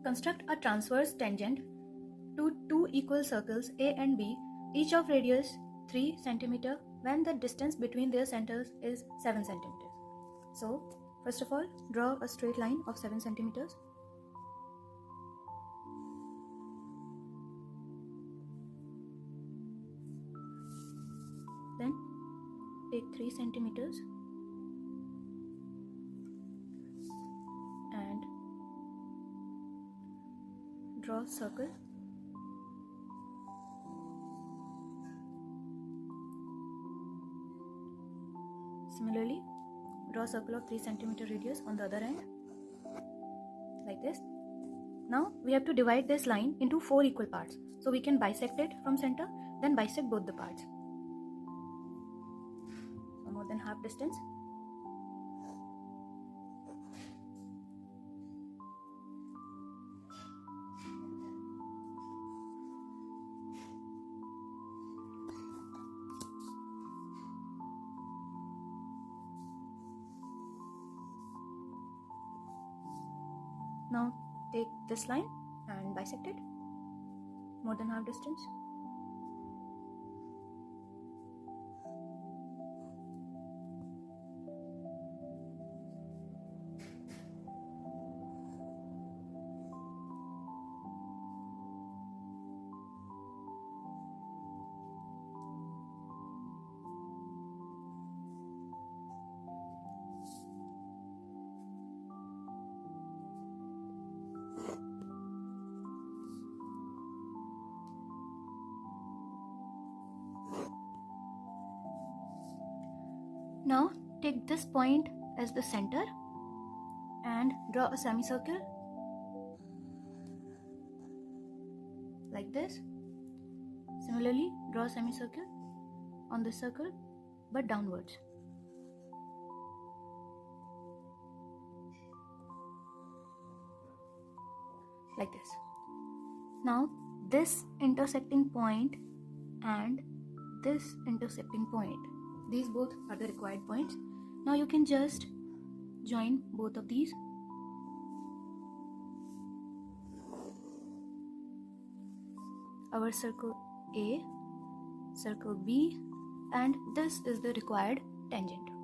Construct a transverse tangent to two equal circles A and B, each of radius 3 cm when the distance between their centers is 7 cm. So, first of all, draw a straight line of 7 cm. Then take 3 centimeters and draw a circle. Similarly, draw a circle of 3 cm radius on the other end, like this. Now we have to divide this line into 4 equal parts. So we can bisect it from center, then bisect both the parts. So more than half distance. Now take this line and bisect it, more than half distance. Now take this point as the center and draw a semicircle like this. Similarly, draw a semicircle on this circle but downwards. Like this. Now this intersecting point and this intersecting point, these both are the required points. Now you can just join both of these. Our circle A, circle B, and this is the required tangent.